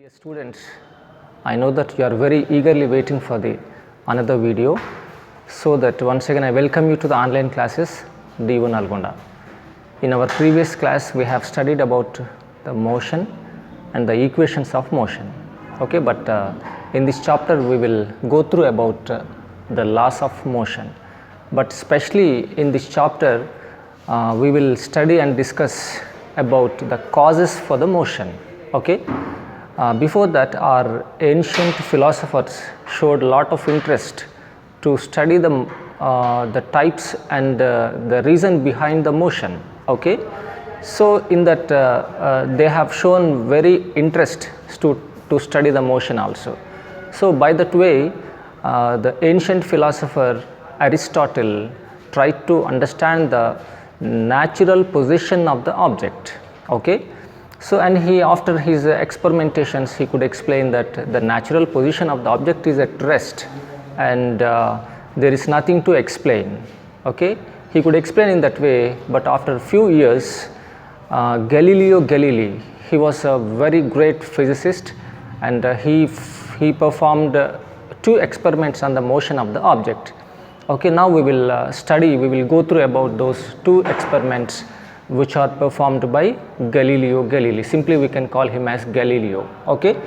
Dear students, I know that you are very eagerly waiting for the another video, so that once again I welcome you to the online classes D1 Nalgonda. In our previous class we have studied about the motion and the equations of motion, okay, but in this chapter we will go through about the laws of motion, but especially in this chapter we will study and discuss about the causes for the motion, okay. Before that, our ancient philosophers showed a lot of interest to study the types and the reason behind the motion, okay. So in that they have shown very interest to study the motion also. So by that way the ancient philosopher Aristotle tried to understand the natural position of the object, okay. So and he, after his experimentations, he could explain that the natural position of the object is at rest and there is nothing to explain, okay. He could explain in that way, but after a few years Galileo Galilei, he was a very great physicist, and he performed two experiments on the motion of the object, okay. Now we will we will go through about those two experiments which are performed by Galileo Galilei. Simply we can call him as Galileo, okay.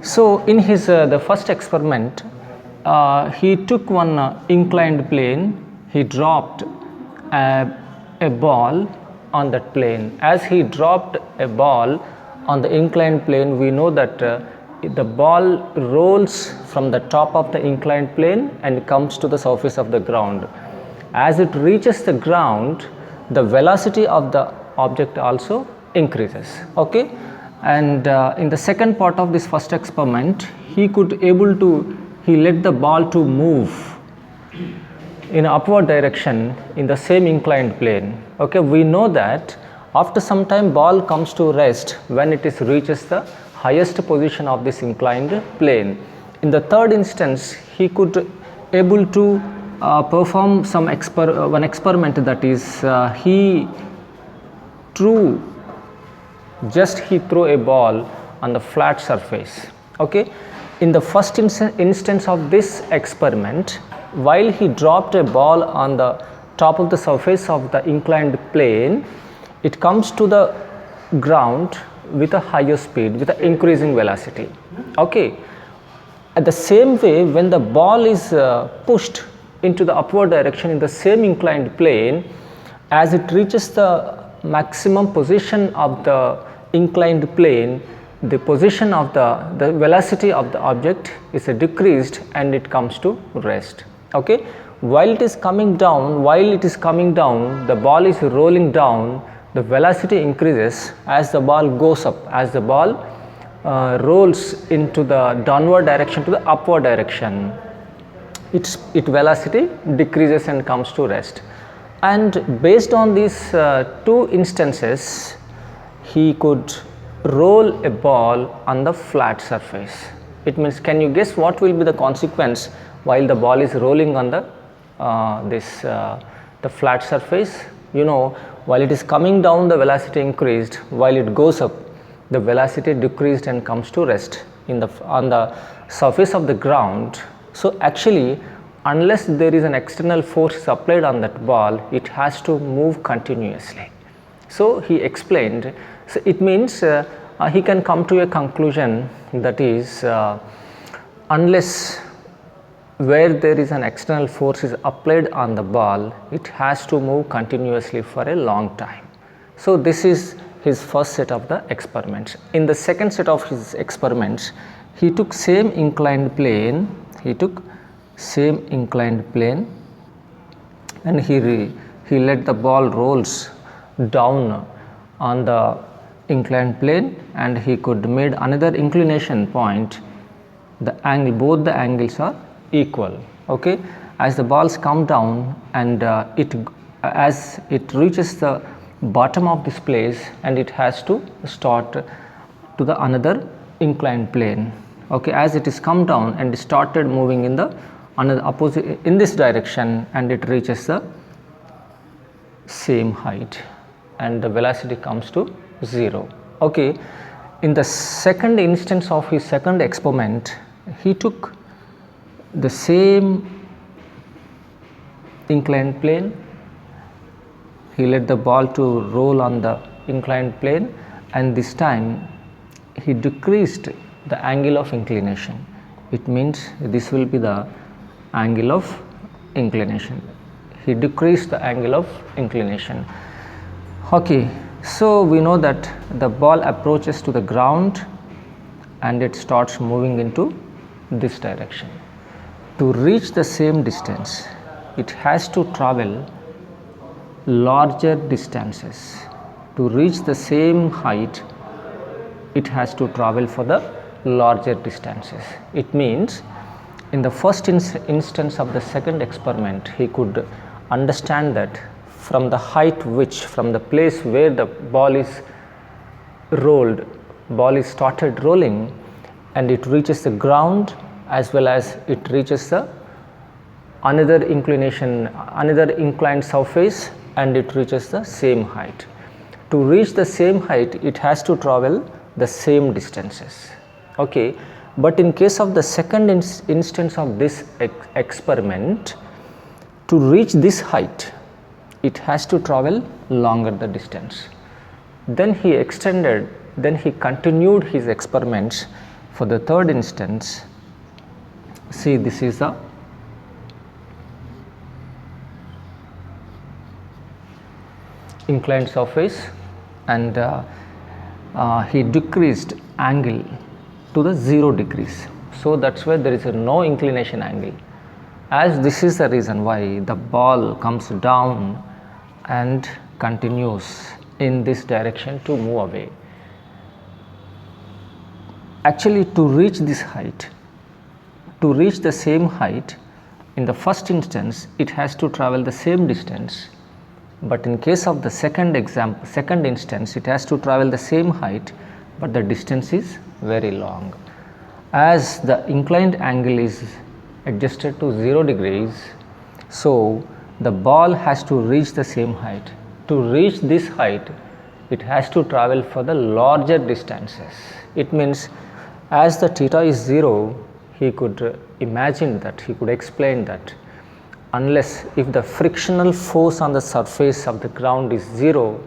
So in his the first experiment he took one inclined plane, he dropped a ball on that plane. As he dropped a ball on the inclined plane, we know that the ball rolls from the top of the inclined plane and comes to the surface of the ground. As it reaches the ground, the velocity of the object also increases, okay. And in the second part of this first experiment, he let the ball to move in upward direction in the same inclined plane, okay. We know that after some time ball comes to rest when it reaches the highest position of this inclined plane. In the third instance, he could able to perform one experiment, that is he threw a ball on the flat surface, okay. In the first instance of this experiment, while he dropped a ball on the top of the surface of the inclined plane, it comes to the ground with a higher speed, with an increasing velocity, okay. At the same way, when the ball is pushed into the upward direction in the same inclined plane, as it reaches the maximum position of the inclined plane, the position of the velocity of the object is decreased and it comes to rest, okay. While it is coming down, the ball is rolling down, the velocity increases as the ball goes up, as the ball rolls into the downward direction to the upward direction, its velocity decreases and comes to rest. And based on these two instances, he could roll a ball on the flat surface. It means, can you guess what will be the consequence while the ball is rolling on the flat surface? You know, while it is coming down, the velocity increased, while it goes up, the velocity decreased and comes to rest on the surface of the ground. So actually, unless there is an external force applied on that ball, it has to move continuously. So he explained, so it means he can come to a conclusion, that is unless where there is an external force is applied on the ball, it has to move continuously for a long time. So this is his first set of the experiments. In the second set of his experiments, he took same inclined plane and he let the ball rolls down on the inclined plane, and he could made another inclination point. Both the angles are equal, okay. As the balls come down and as it reaches the bottom of this place, and it has to start to the another inclined plane, okay. As it is come down and started moving in the another opposite in this direction, and it reaches the same height and the velocity comes to 0, okay. In the second instance of his second experiment, he took the same inclined plane. He let the ball to roll on the inclined plane, and this time he decreased the angle of inclination. It means this will be the angle of inclination. He decreased the angle of inclination. Okay, so we know that the ball approaches to the ground and it starts moving into this direction. To reach the same distance, it has to travel larger distances. To reach the same height, it has to travel for the larger distances. It means in the first instance of the second experiment, he could understand that from the height from the place where the ball is started rolling, and it reaches the ground as well as it reaches the another inclined surface, and it reaches the same height. To reach the same height, it has to travel the same distances. Okay, but in case of the second instance of this experiment, to reach this height, it has to travel longer the distance. Then he continued his experiments for the third instance. See, this is the inclined surface, and he decreased angle to the 0 degrees. So that's why there is no inclination angle, as this is the reason why the ball comes down and continues in this direction to move away. Actually, to reach this height, to reach the same height, in the first instance it has to travel the same distance, but in case of the second instance, it has to travel the same height, but the distance is very long. As the inclined angle is adjusted to 0 degrees, so the ball has to reach the same height. To reach this height, it has to travel for the larger distances. It means as the theta is 0, he could imagine that, he could explain that unless if the frictional force on the surface of the ground is 0,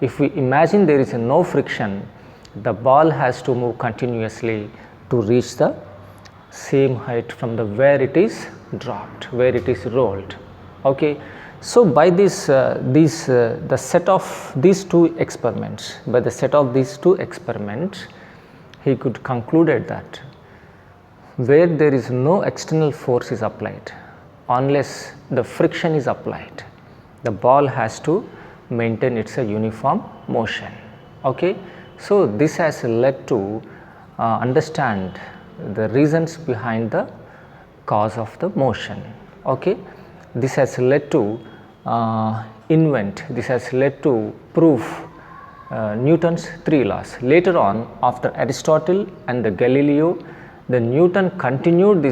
if we imagine there is no friction, the ball has to move continuously to reach the same height from the where it is dropped, where it is rolled. Okay, so by this the set of these two experiments, he could concluded that where there is no external force is applied, unless the friction is applied, the ball has to maintain its uniform motion. Okay, so this has led to understand the reasons behind the cause of the motion. Okay, this has led to prove Newton's 3 laws. Later on, after Aristotle and the Galileo, the Newton continued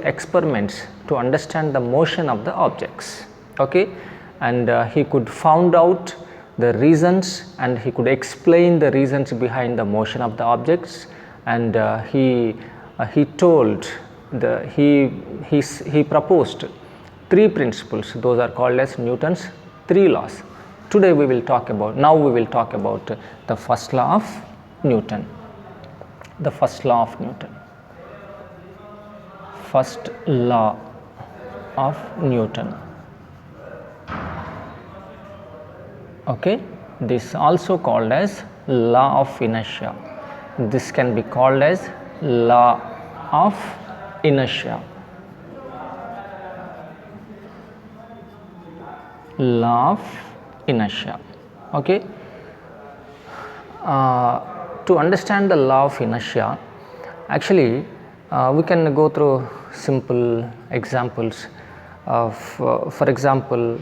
experiments to understand the motion of the objects. Okay, and he could found out the reasons, and he could explain the reasons behind the motion of the objects, and he proposed 3 principles. Those are called as Newton's 3 laws. Today we will talk about the first law of Newton. The first law of Newton. First law of Newton. Okay, this also called as law of inertia. This can be called as law of inertia. Law of inertia. Okay. To understand the law of inertia, actually we can go through simple examples of, for example,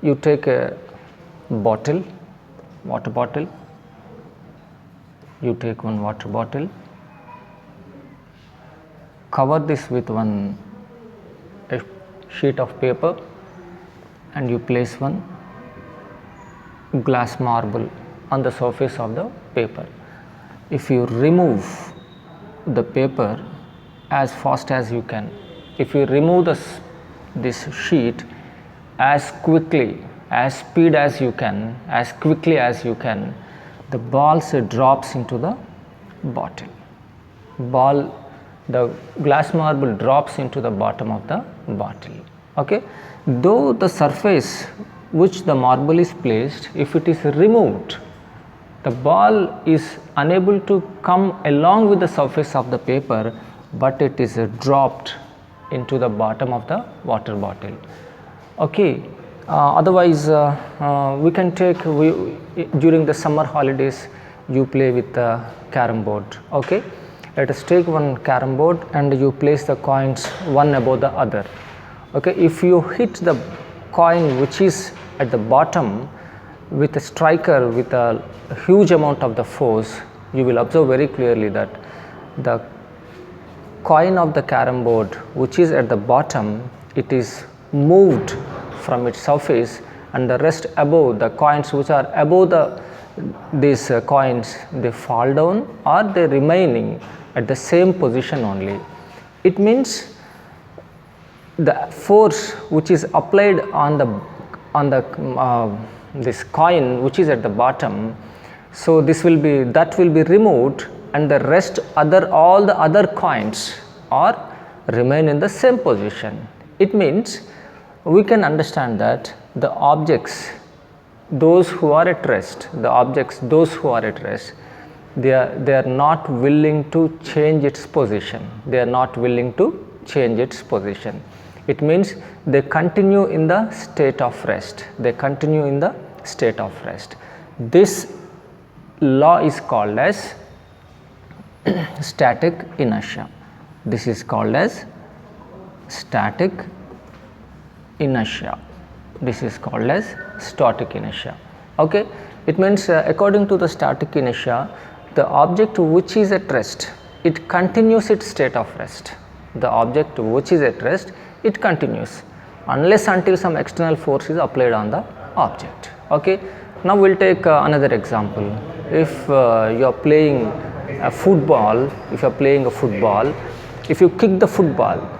you take a water bottle, you take one water bottle, cover this with a sheet of paper, and you place one glass marble on the surface of the paper. if you remove the paper as fast as you can, if you remove this sheet as quickly, as speed as you can, as quickly as you can, the balls drops into the bottle. The glass marble drops into the bottom of the bottle. Okay, though the surface which the marble is placed, if it is removed, the ball is unable to come along with the surface of the paper, but it is dropped into the bottom of the water bottle. Okay, otherwise we can take, during the summer holidays you play with the carom board. Okay, let us take one carom board and you place the coins one above the other. Okay, if you hit the coin which is at the bottom with a striker with a huge amount of the force, you will observe very clearly that the coin of the carom board which is at the bottom, it is moved from its surface, and the rest above, the coins which are above these coins, they fall down or they remaining at the same position only. It means the force which is applied on this coin which is at the bottom, so that will be removed, and the rest all the other coins remain in the same position. It means we can understand that the objects, those who are at rest, they are not willing to change its position. It means they continue in the state of rest. This law is called as static inertia. This is called as static inertia. This is called as static inertia. Okay, it means according to the static inertia, the object which is at rest, it continues its state of rest. The object which is at rest, it continues unless until some external force is applied on the object. Okay, now we'll take another example. If you are playing a football, if you kick the football,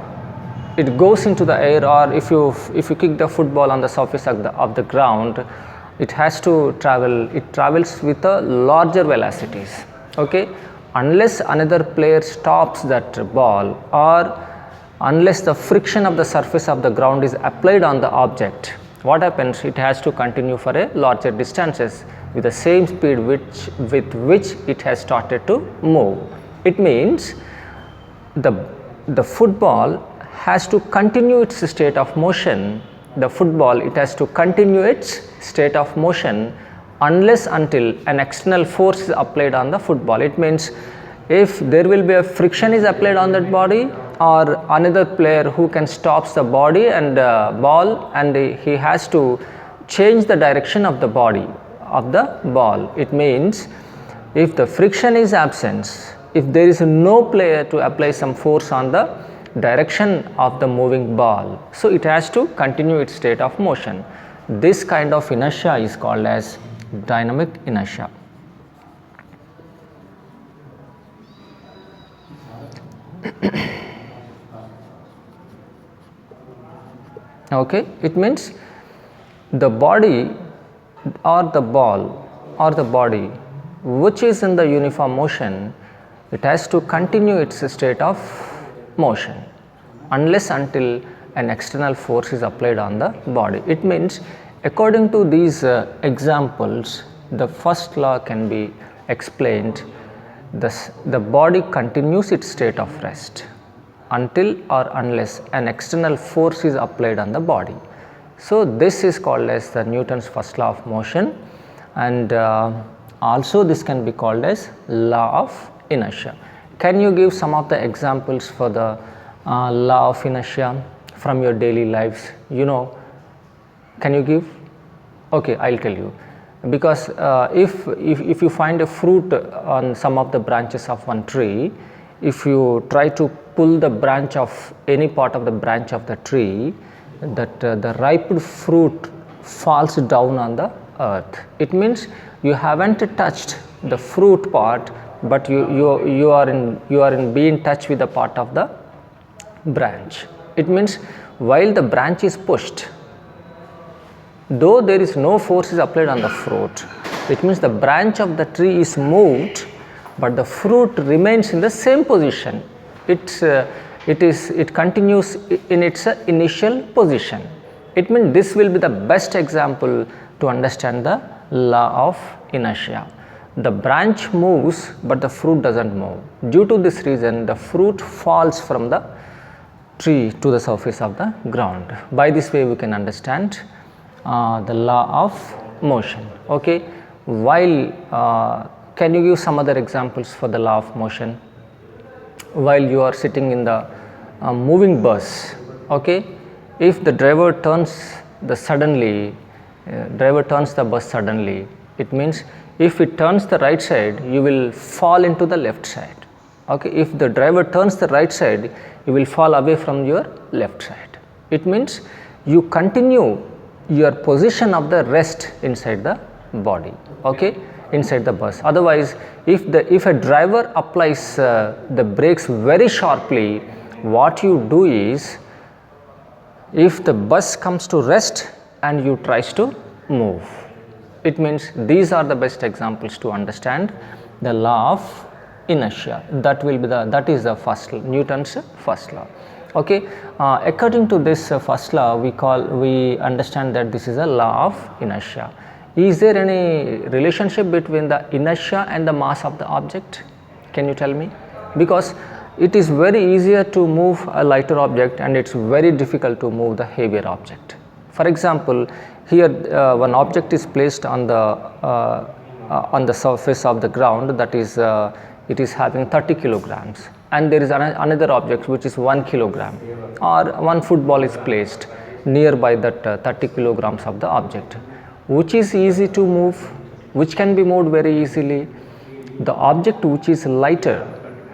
it goes into the air, or if you kick the football on the surface of the ground, it has to travel. It travels with a larger velocities. Okay, unless another player stops that ball, or unless the friction of the surface of the ground is applied on the object, what happens? It has to continue for a larger distances with the same speed with which it has started to move. It means the football has to continue its state of motion. It has to continue its state of motion unless until an external force is applied on the football. It means if there will be a friction is applied on that body, or another player who can stops the body and ball, and he has to change the direction of the body of the ball. It means if the friction is absent, if there is no player to apply some force on the direction of the moving ball, so it has to continue its state of motion. This kind of inertia is called as dynamic inertia. Okay, it means the body or the ball or the body which is in the uniform motion, it has to continue its state of motion unless until an external force is applied on the body. It means according to these examples, the first law can be explained. The body continues its state of rest until or unless an external force is applied on the body. So this is called as the Newton's first law of motion, and also this can be called as law of inertia. Can you give some of the examples for the law of inertia from your daily lives? Can you give? Okay, I'll tell you. Because if you find a fruit on some of the branches of one tree, if you try to pull the branch of any part of the branch of the tree, that the ripe fruit falls down on the earth. It means you haven't touched the fruit part, but you are in be in touch with the part of the branch. It means while the branch is pushed, though there is no force is applied on the fruit, it means the branch of the tree is moved, but the fruit remains in the same position. It continues in its initial position. It means this will be the best example to understand the law of inertia. The branch moves, but the fruit doesn't move. Due to this reason, the fruit falls from the tree to the surface of the ground. By this way, we can understand the law of motion. Okay. While can you give some other examples for the law of motion? While you are sitting in the moving bus, okay, if the driver turns the bus suddenly, it means if it turns the right side, you will fall into the left side. Okay, if the driver turns the right side, you will fall away from your left side. It means you continue your position of the rest inside the body, okay, inside the bus. Otherwise, if a driver applies the brakes very sharply, what you do is, if the bus comes to rest and you tries to move, it means these are the best examples to understand the law of inertia. That is the first, Newton's first law. Okay, according to this first law, we understand that this is a law of inertia. Is there any relationship between the inertia and the mass of the object? Can you tell me? Because it is very easier to move a lighter object and it's very difficult to move the heavier object. For example, here one object is placed on the surface of the ground, that is it is having 30 kilograms, and there is another object which is 1 kilogram, or one football is placed nearby that 30 kilograms of the object. Which is easy to move, which can be moved very easily? The object which is lighter,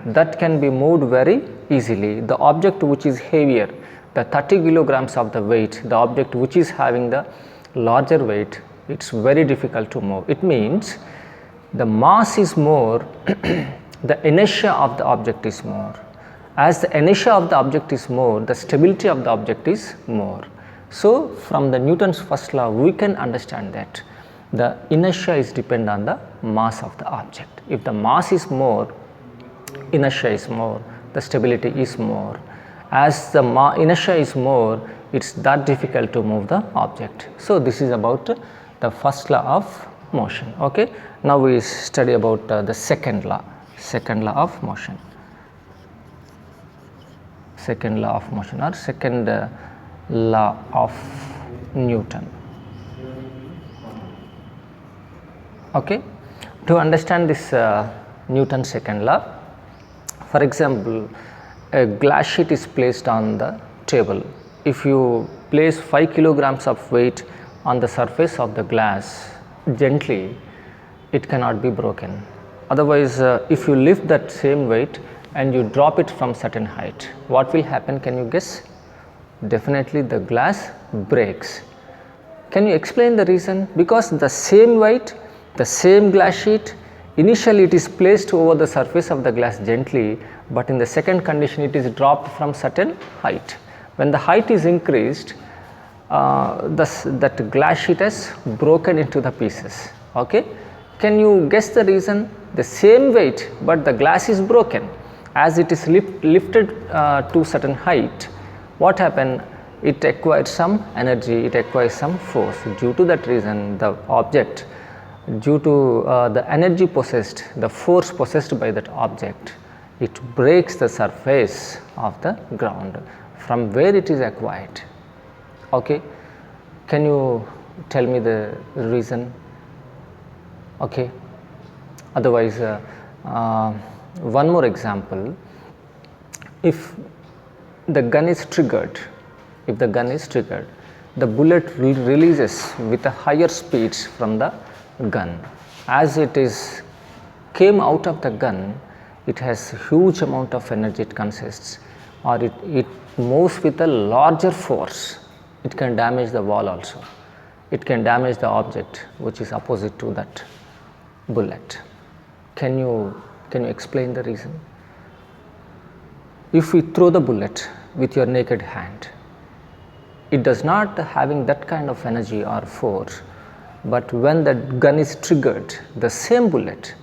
that can be moved very easily. The object which is heavier, the 30 kilograms of the weight, the object which is having the larger weight, it's very difficult to move. It means the mass is more, the inertia of the object is more. As the inertia of the object is more, the stability of the object is more. So, from the Newton's first law, we can understand that the inertia is dependent on the mass of the object. If the mass is more, inertia is more, the stability is more. As the inertia is more, it's that difficult to move the object. So, this is about the first law of motion. Okay. Now, we study about the second law of motion. Second law of motion, or second law of Newton. Okay. To understand this Newton's second law, for example, a glass sheet is placed on the table. If you place 5 kilograms of weight on the surface of the glass gently, it cannot be broken. Otherwise, if you lift that same weight and you drop it from certain height, what will happen? Can you guess? Definitely the glass breaks. Can you explain the reason? Because the same weight, the same glass sheet, initially it is placed over the surface of the glass gently, but in the second condition it is dropped from certain height. When the height is increased, that glass sheet has broken into the pieces. Okay. Can you guess the reason? The same weight, but the glass is broken. As it is lifted to certain height, what happened? It acquired some energy, it acquires some force. Due to that reason, the object, due to the energy possessed, the force possessed by that object, it breaks the surface of the ground from where it is acquired. Okay. Can you tell me the reason? Okay. Otherwise, one more example. If the gun is triggered, the bullet releases with a higher speeds from the gun. As it is came out of the gun, it has huge amount of energy it consists, or it moves with a larger force. It can damage the wall also. It can damage the object which is opposite to that bullet. Can you Can you explain the reason? If we throw the bullet with your naked hand, it does not having that kind of energy or force, but when the gun is triggered, the same bullet,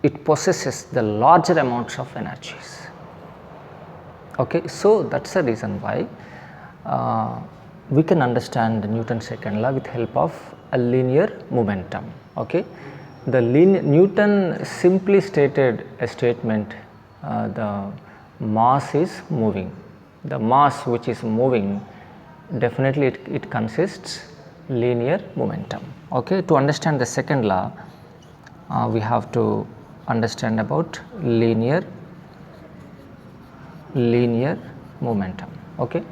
it possesses the larger amounts of energies. Okay, so that's the reason why we can understand Newton's second law with help of a linear momentum. Okay, Newton simply stated a statement, the mass is moving. The mass which is moving, definitely it consists linear momentum. Okay, to understand the second law, we have to understand about linear momentum. Okay,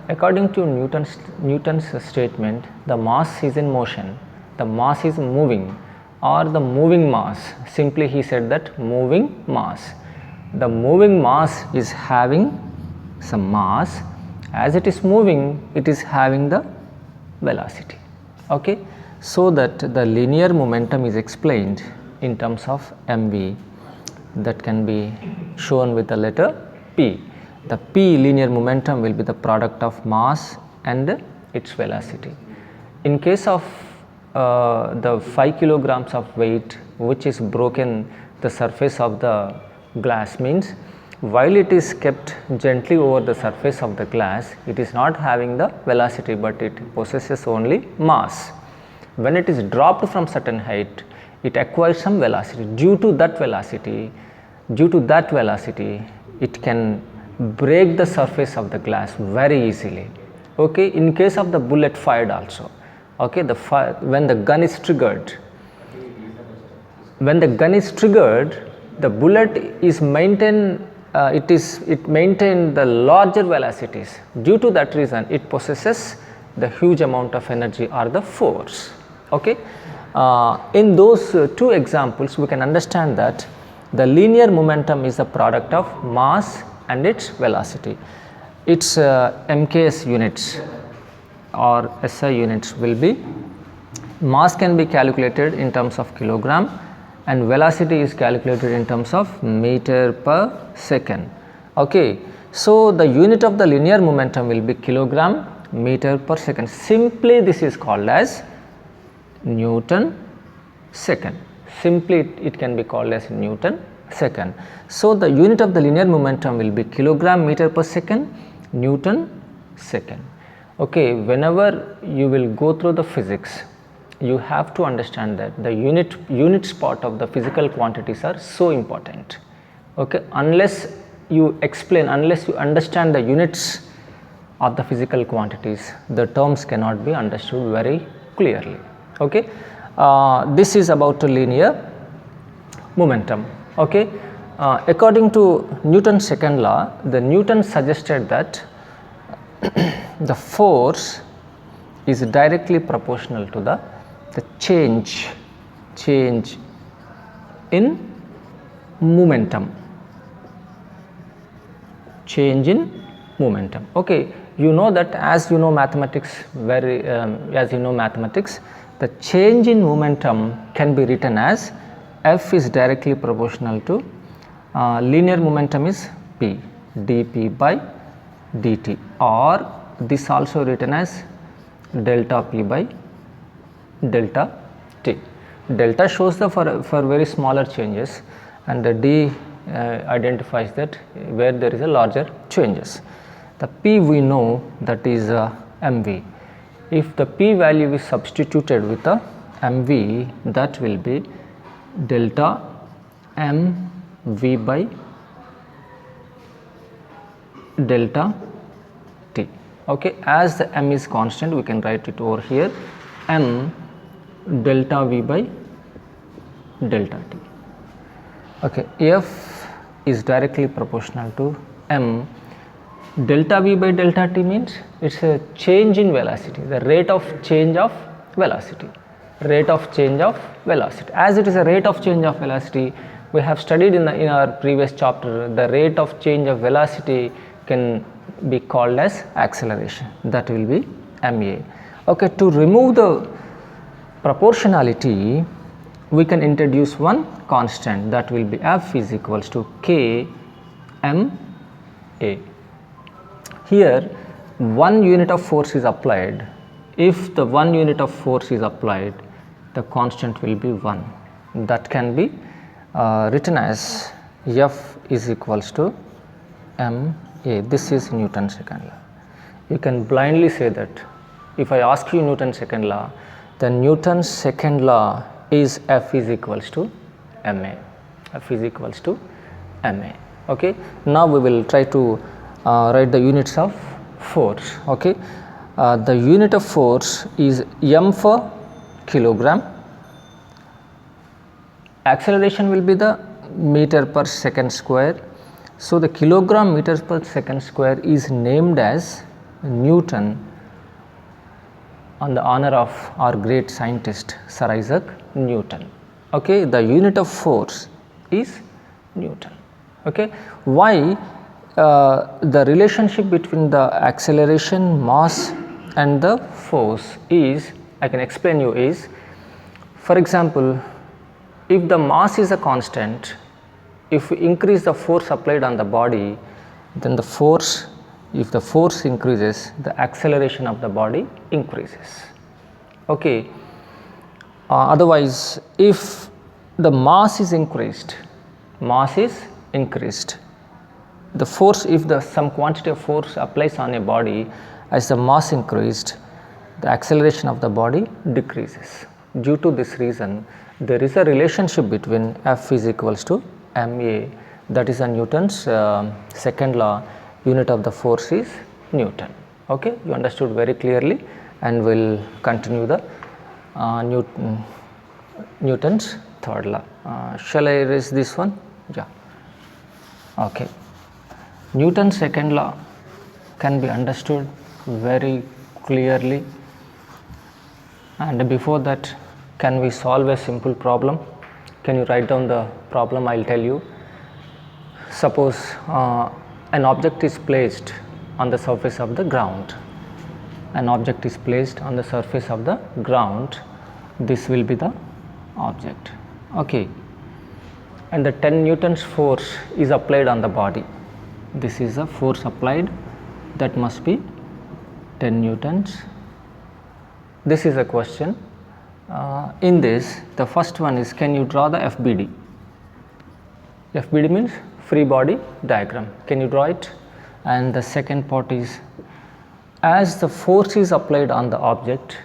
according to Newton's statement, the mass is in motion, the mass is moving, or the moving mass. Simply he said that moving mass. The moving mass is having some mass. As it is moving, it is having the velocity. Okay, so that the linear momentum is explained in terms of mv, that can be shown with the letter p. The p linear momentum will be the product of mass and its velocity. In case of the 5 kilograms of weight which is broken the surface of the glass, means while it is kept gently over the surface of the glass, it is not having the velocity, but it possesses only mass. When it is dropped from certain height, it acquires some velocity. Due to that velocity, it can break the surface of the glass very easily. Okay, in case of the bullet fired also. Okay, when the gun is triggered, the bullet is maintained. It maintains the larger velocities. Due to that reason, it possesses the huge amount of energy or the force. Okay, in those two examples, we can understand that the linear momentum is the product of mass and its velocity. Its MKS units or SI units will be, mass can be calculated in terms of kilogram and velocity is calculated in terms of meter per second. Okay, so the unit of the linear momentum will be kilogram meter per second. Simply this is called as Newton second. Simply it can be called as Newton second. So the unit of the linear momentum will be kilogram meter per second, Newton second. Okay, whenever you will go through the physics, you have to understand that the units part of the physical quantities are so important. Okay, unless you understand the units of the physical quantities, the terms cannot be understood very clearly. Okay, this is about linear momentum. Okay, according to Newton's second law, Newton suggested that the force is directly proportional to the change in momentum. Okay, you know that as you know mathematics, the change in momentum can be written as F is directly proportional to linear momentum is P, dP by dt, or this also written as delta P by delta T. Delta shows the for very smaller changes, and the D identifies that where there is a larger changes. The P we know that is mv. If the P value is substituted with a mv, that will be delta mv by delta T. Okay, as the m is constant, we can write it over here, m delta v by delta T. Okay, F is directly proportional to m. Delta v by delta T means it's a change in velocity, the rate of change of velocity. As it is a rate of change of velocity, we have studied in our previous chapter, the rate of change of velocity can be called as acceleration, that will be ma. Okay, to remove the proportionality, we can introduce one constant, that will be F is equals to K m A. Here 1 unit of force is applied. If the 1 unit of force is applied, the constant will be 1. That can be written as F is equals to m A. This is Newton's second law. You can blindly say that. If I ask you Newton's second law, then Newton's second law is F is equals to ma. F is equals to ma. Okay. Now we will try to write the units of force. Okay. The unit of force is m for kilogram. Acceleration will be the meter per second square. So the kilogram meters per second square is named as Newton on the honor of our great scientist Sir Isaac Newton. Okay, the unit of force is Newton. Okay, why the relationship between the acceleration, mass and the force is, I can explain you, is, for example, if the mass is a constant, if we increase the force applied on the body, then the force, if the force increases, the acceleration of the body increases. Okay. Otherwise, if the mass is increased, the force, if the some quantity of force applies on a body, as the mass increased, the acceleration of the body decreases. Due to this reason, there is a relationship between F is equals to ma, that is a Newton's second law. Unit of the force is Newton. Okay, you understood very clearly, and we'll continue the Newton's third law. Shall I erase this one? Yeah. Okay. Newton's second law can be understood very clearly, and before that, can we solve a simple problem? Can you write down the problem? I'll tell you. Suppose an object is placed on the surface of the ground. An object is placed on the surface of the ground. This will be the object. Okay. And the 10 Newton's force is applied on the body. This is a force applied, that must be 10 Newtons. This is a question. In this, the first one is, can you draw the FBD? FBD means free body diagram. Can you draw it? And the second part is, as the force is applied on the object,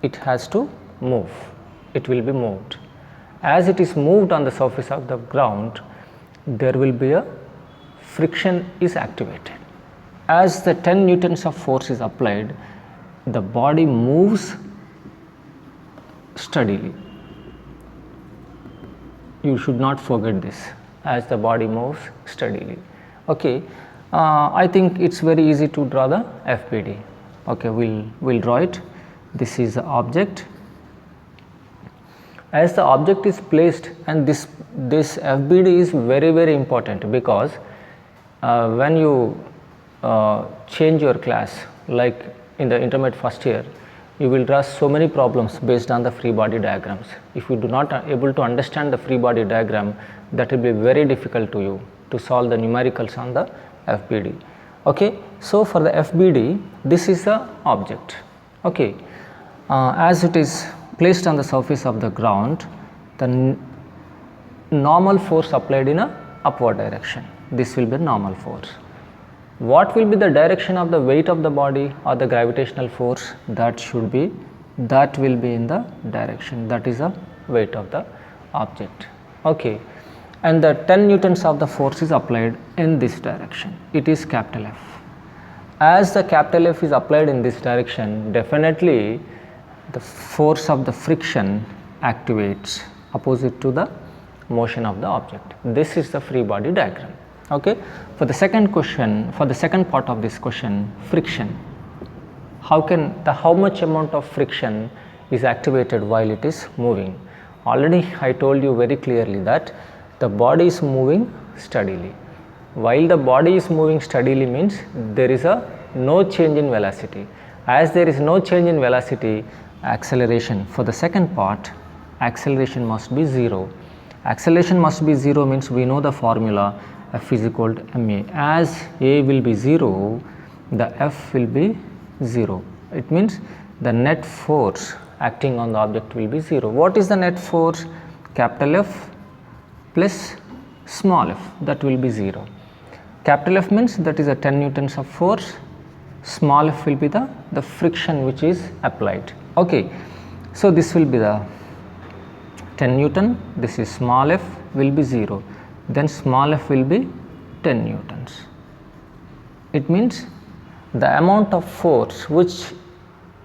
it has to move. It will be moved. As it is moved on the surface of the ground, there will be a friction is activated. As the 10 Newtons of force is applied, the body moves steadily. You should not forget this, as the body moves steadily. Okay. I think it's very easy to draw the FBD. Okay, we'll draw it. This is the object. As the object is placed, and this FBD is very important, because when you change your class, like in the intermediate first year, you will draw so many problems based on the free body diagrams. If you do not able to understand the free body diagram, that will be very difficult to you to solve the numericals on the FBD. Okay. So for the FBD, this is the object. Okay. As it is placed on the surface of the ground, the normal force applied in a upward direction. This will be normal force. What will be the direction of the weight of the body or the gravitational force? That will be in the direction, that is the weight of the object. Okay. And the 10 Newtons of the force is applied in this direction. It is capital F. As the capital F is applied in this direction, definitely the force of the friction activates opposite to the motion of the object. This is the free body diagram. Okay. For the second question, for the second part of this question, friction. How much amount of friction is activated while it is moving? Already I told you very clearly that the body is moving steadily. While the body is moving steadily means there is no change in velocity. As there is no change in velocity, acceleration. For the second part, acceleration must be 0. Acceleration must be 0 means we know the formula F is equal to ma. As a will be 0, the F will be 0. It means the net force acting on the object will be 0. What is the net force? Capital F plus small f, that will be 0. Capital F means that is a 10 newtons of force, small f will be the friction which is applied. Okay. So, this will be the 10 Newton, this is small f will be 0, then small f will be 10 newtons. It means the amount of force which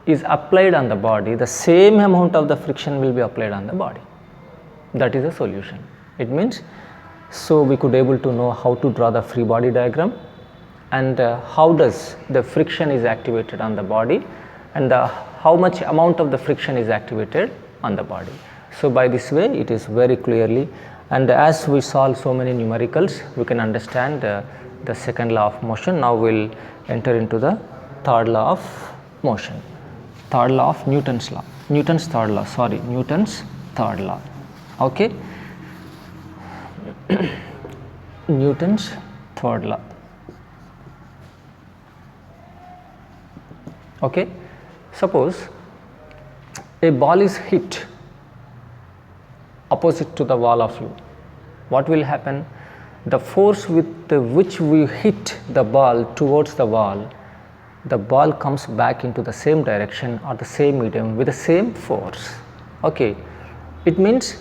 is applied on the body, the same amount of the friction will be applied on the body. That is the solution. It means, so we could able to know how to draw the free body diagram and how does the friction is activated on the body and how much amount of the friction is activated on the body. So, by this way it is very clearly, and as we solve so many numericals we can understand the second law of motion. Now, we will enter into the third law of motion, third law of Newton's law, Newton's third law, sorry, Newton's third law. Okay. Newton's third law. Okay. Suppose a ball is hit opposite to the wall of you. What will happen? The force with which we hit the ball towards the ball comes back into the same direction or the same medium with the same force. Okay. It means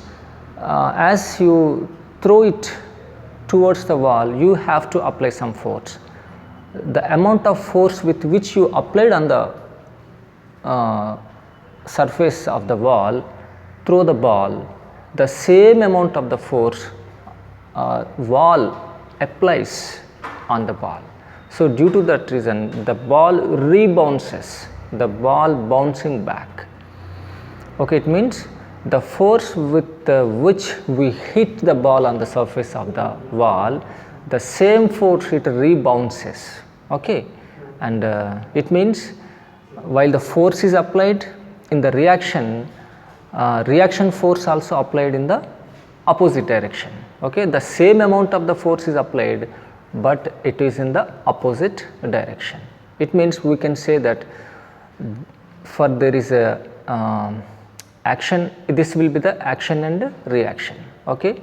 as you throw it towards the wall, you have to apply some force. The amount of force with which you applied on the surface of the wall, throw the ball, the same amount of the force wall applies on the ball. So, due to that reason the ball rebounces, the ball bouncing back. Okay, it means the force with which we hit the ball on the surface of the wall, the same force it rebounces. Okay, and it means while the force is applied in the reaction, reaction force also applied in the opposite direction. Okay, the same amount of the force is applied, but it is in the opposite direction. It means we can say that for there is a action, this will be the action and reaction. Okay,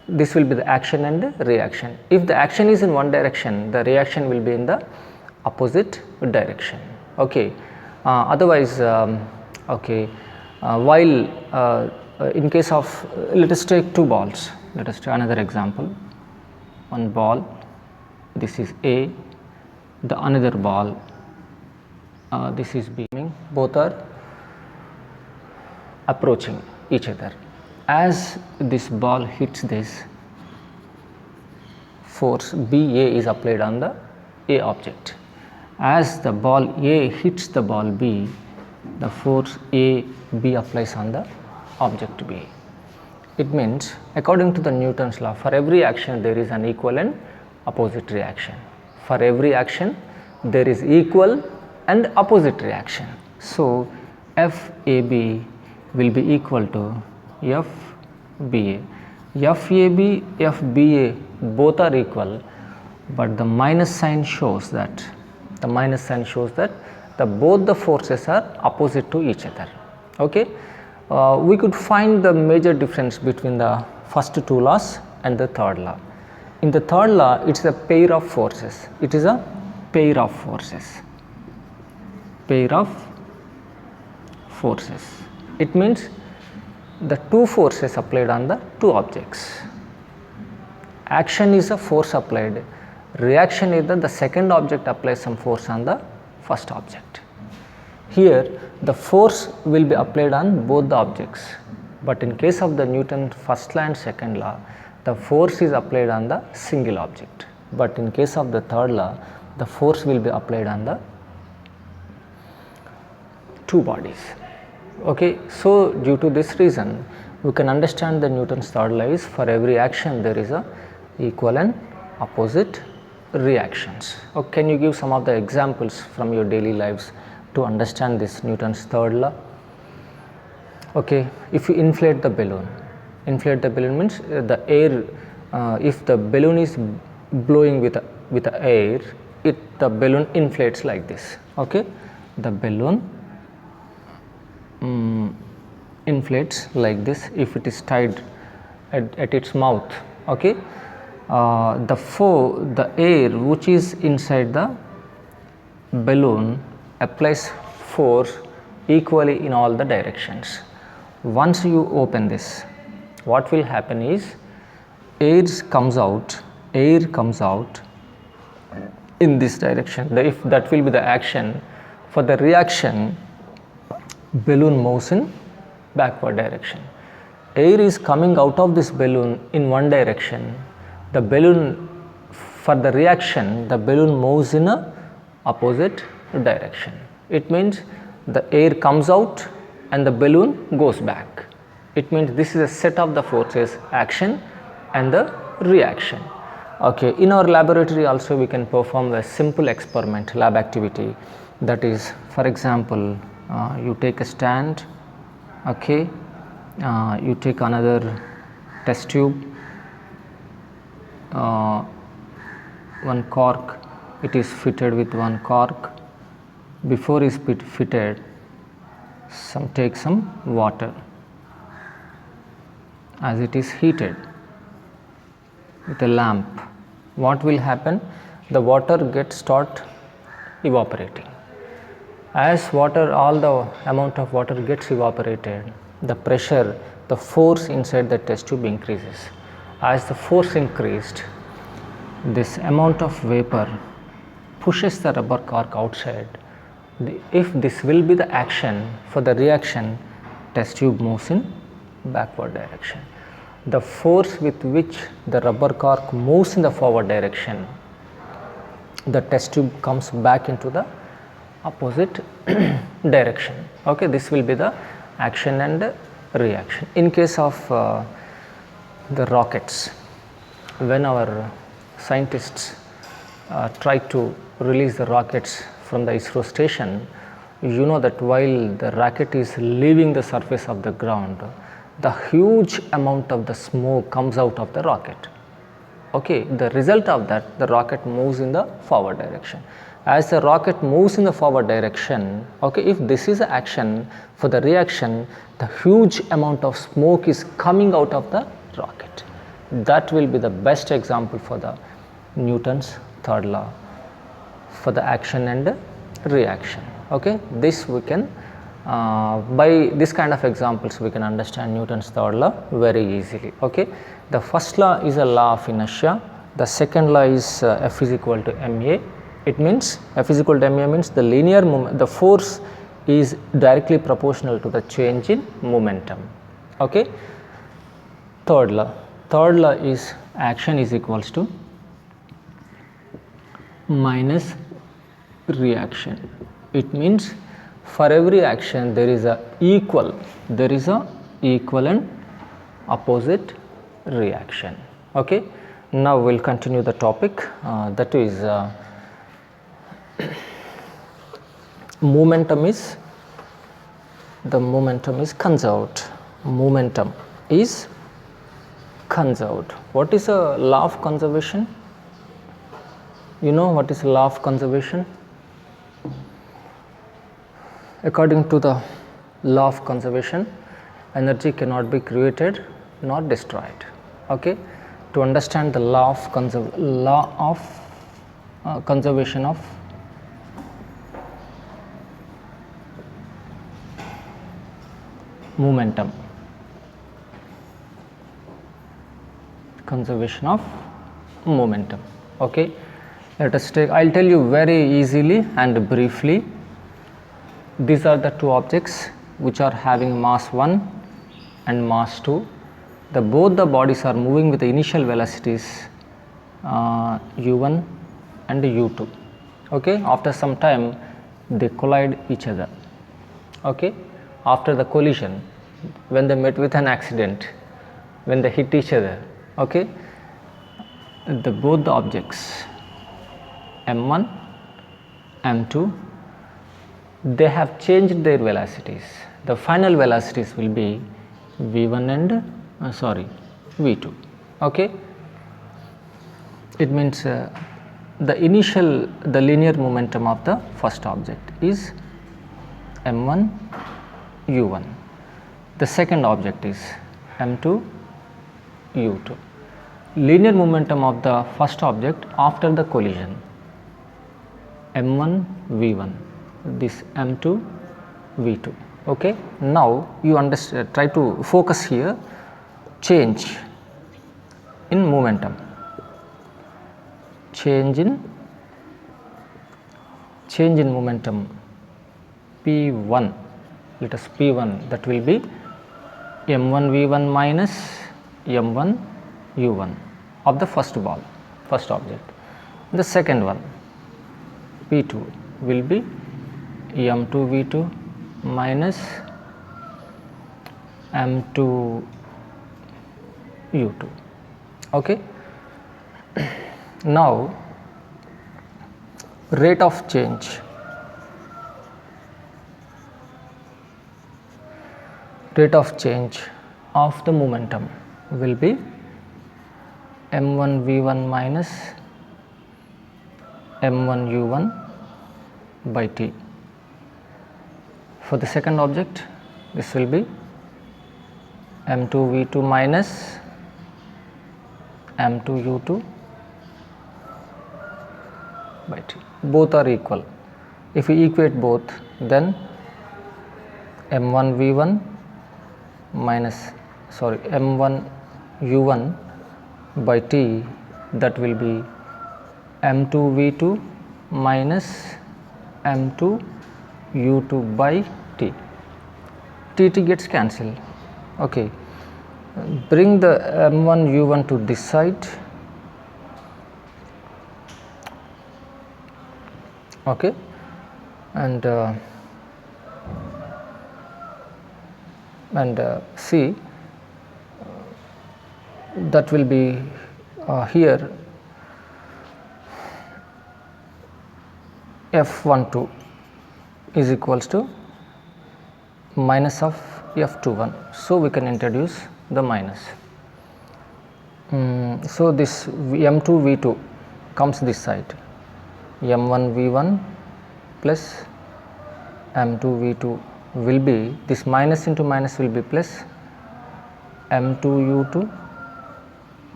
this will be the action and reaction. If the action is in one direction, the reaction will be in the opposite direction. Okay, otherwise, okay, while in case of, let us take two balls, let us take another example. One ball, this is A, the another ball, this is B, both are approaching each other. As this ball hits this, force BA is applied on the A object. As the ball A hits the ball B, the force AB applies on the object B. It means according to the Newton's law, for every action there is an equal and opposite reaction. For every action there is equal and opposite reaction. So, FAB will be equal to FBA. FAB, FBA both are equal, but the minus sign shows that both the forces are opposite to each other. Okay. We could find the major difference between the first two laws and the third law. In the third law, it is a pair of forces. It is a pair of forces. Pair of forces. It means the two forces applied on the two objects. Action is a force applied. Reaction is that the second object applies some force on the first object. Here the force will be applied on both the objects, but in case of the Newton's first law and second law, the force is applied on the single object, but in case of the third law, the force will be applied on the two bodies. Okay. So, due to this reason we can understand the Newton's third law is for every action there is a equal and opposite reactions. Okay. Can you give some of the examples from your daily lives to understand this Newton's third law? Okay, if you inflate the balloon means the air, if the balloon is blowing with the air, the balloon inflates like this. Okay, the balloon inflates like this if it is tied at its mouth. Okay, the air which is inside the balloon applies force equally in all the directions. Once you open this, what will happen is air comes out in this direction. If that will be the action, for the reaction, balloon moves in backward direction. Air is coming out of this balloon in one direction. The balloon, for the reaction, the balloon moves in a opposite direction. It means the air comes out and the balloon goes back. It means this is a set of the forces, action and the reaction. Okay, in our laboratory also we can perform a simple experiment, lab activity. That is, for example, you take a stand. Okay, you take another test tube, one cork, it is fitted with one cork. Before is fitted, take some water, as it is heated with a lamp. What will happen? The water start evaporating. As all the amount of water gets evaporated, the pressure, the force inside the test tube increases. As the force increased, this amount of vapor pushes the rubber cork outside. If this will be the action, for the reaction, test tube moves in backward direction. The force with which the rubber cork moves in the forward direction, the test tube comes back into the opposite direction. Okay, this will be the action and reaction. In case of the rockets, when our scientists try to release the rockets from the ISRO station, you know that while the rocket is leaving the surface of the ground, the huge amount of the smoke comes out of the rocket. Okay, the result of that, the rocket moves in the forward direction. As the rocket moves in the forward direction, okay, if this is the action, for the reaction, the huge amount of smoke is coming out of the rocket. That will be the best example for the Newton's third law for the action and reaction. Okay, this we can by this kind of examples we can understand Newton's third law very easily. Okay, the first law is a law of inertia. The second law is F is equal to ma. It means F is equal to ma means the linear moment, the force is directly proportional to the change in momentum. Okay, third law is action is equals to minus reaction. It means for every action there is a equal and opposite reaction. Okay, now we will continue the topic, that is momentum is conserved. Momentum is conserved. What is a law of conservation? You know what is law of conservation? According to the law of conservation, energy cannot be created nor destroyed. Okay, to understand the law of conservation of momentum, conservation of momentum. Okay, let us take, I will tell you very easily and briefly. These are the two objects which are having mass 1 and mass 2. Both the bodies are moving with the initial velocities u1 and u2. Okay, after some time they collide each other. Okay, after the collision, when they met with an accident, when they hit each other, okay, both the objects m1, m2, they have changed their velocities. the final velocities will be v1 and v2. Okay, it means the linear momentum of the first object is m1 u1, the second object is m2 u2. Linear momentum of the first object after the collision m1 v1, this m2 v2. Okay, now you understand, try to focus here, change in momentum, change in momentum p1, let us p1, that will be m1 v1 minus m1 u1 of the first object. The second one p2 will be m2 v2 minus m2 u2. Okay, now rate of change of the momentum will be m1 v1 minus m1 u1 by t. For the second object, this will be m2 v2 minus m2 u2 by t. Both are equal. If we equate both, then m1 v1 minus m1 u1 by t, that will be m2 v2 minus m2 u2 by t. T gets cancelled. Okay, bring the m1 u1 to this side. Okay, and see, that will be here f12 is equals to minus of f21. So, we can introduce the minus. So, this m2 v2 comes this side, m1 v1 plus m2 v2 will be, this minus into minus will be plus m2 u2,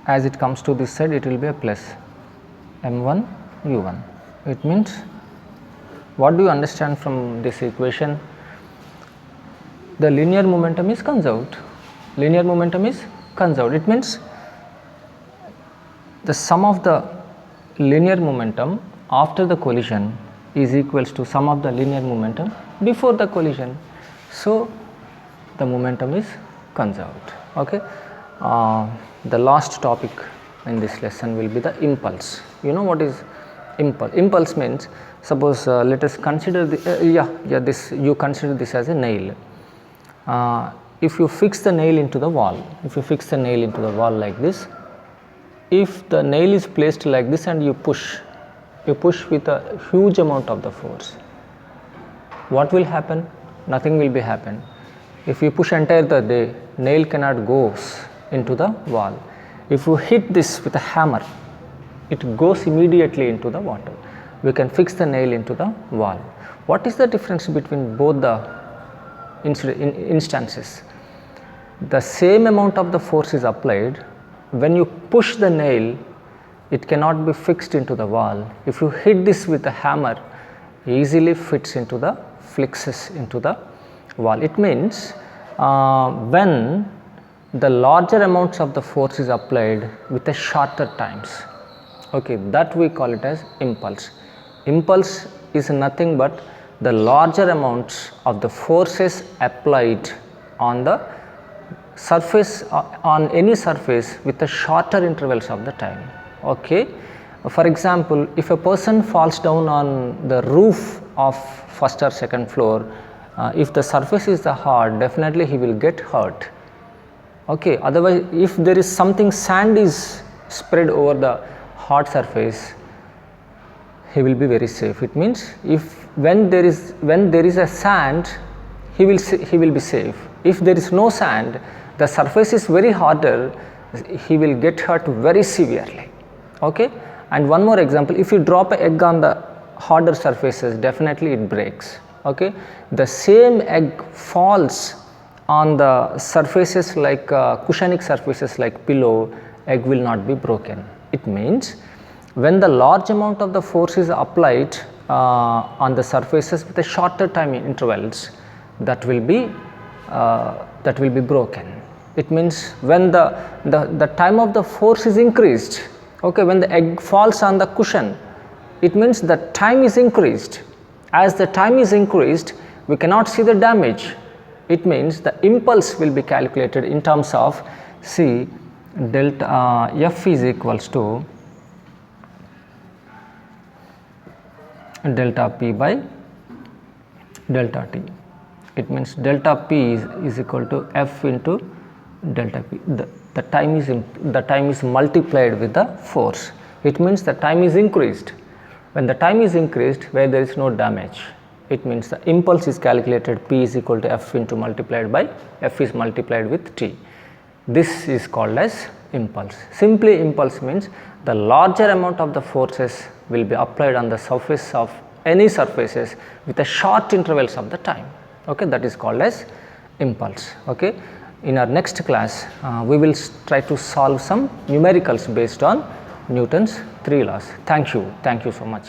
as it comes to this side it will be a plus m1 u1. It means, what do you understand from this equation? The linear momentum is conserved. Linear momentum is conserved. It means the sum of the linear momentum after the collision is equals to sum of the linear momentum before the collision. So, the momentum is conserved. Okay. The last topic in this lesson will be the impulse. You know what is impulse? Impulse means, suppose let us consider this, you consider this as a nail. If you fix the nail into the wall, like this, if the nail is placed like this and you push with a huge amount of the force, what will happen? Nothing will be happen. If you push entire the nail cannot go into the wall. If you hit this with a hammer, it goes immediately into the water. We can fix the nail into the wall. What is the difference between both the instances? The same amount of the force is applied. When you push the nail, it cannot be fixed into the wall. If you hit this with a hammer, easily fits into the flexes into the wall. It means when the larger amounts of the force is applied with a shorter times, okay, that we call it as impulse. Impulse is nothing but the larger amounts of the forces applied on the surface, on any surface with the shorter intervals of the time. Okay. For example, if a person falls down on the roof of first or second floor, if the surface is hard, definitely he will get hurt. Okay. Otherwise, if there is something, sand is spread over the hard surface, he will be very safe. It means, if when there is a sand, he will be safe. If there is no sand, the surface is very harder, he will get hurt very severely. Okay, and one more example, if you drop an egg on the harder surfaces, definitely it breaks. Okay, the same egg falls on the surfaces like cushionic surfaces like pillow, egg will not be broken. It means when the large amount of the force is applied on the surfaces with a shorter time intervals, that will be broken. It means when the time of the force is increased, okay, when the egg falls on the cushion, it means the time is increased. As the time is increased, we cannot see the damage. It means the impulse will be calculated in terms of C delta F is equals to delta P by delta T. It means delta P is equal to F into delta P. The time is multiplied with the force. It means the time is increased. When the time is increased, where there is no damage, it means the impulse is calculated, P is equal to F into multiplied by F is multiplied with T. This is called as impulse. Simply impulse means the larger amount of the forces will be applied on the surface of any surfaces with a short intervals of the time. Okay, that is called as impulse. Okay, in our next class we will try to solve some numericals based on Newton's 3 laws. Thank you so much.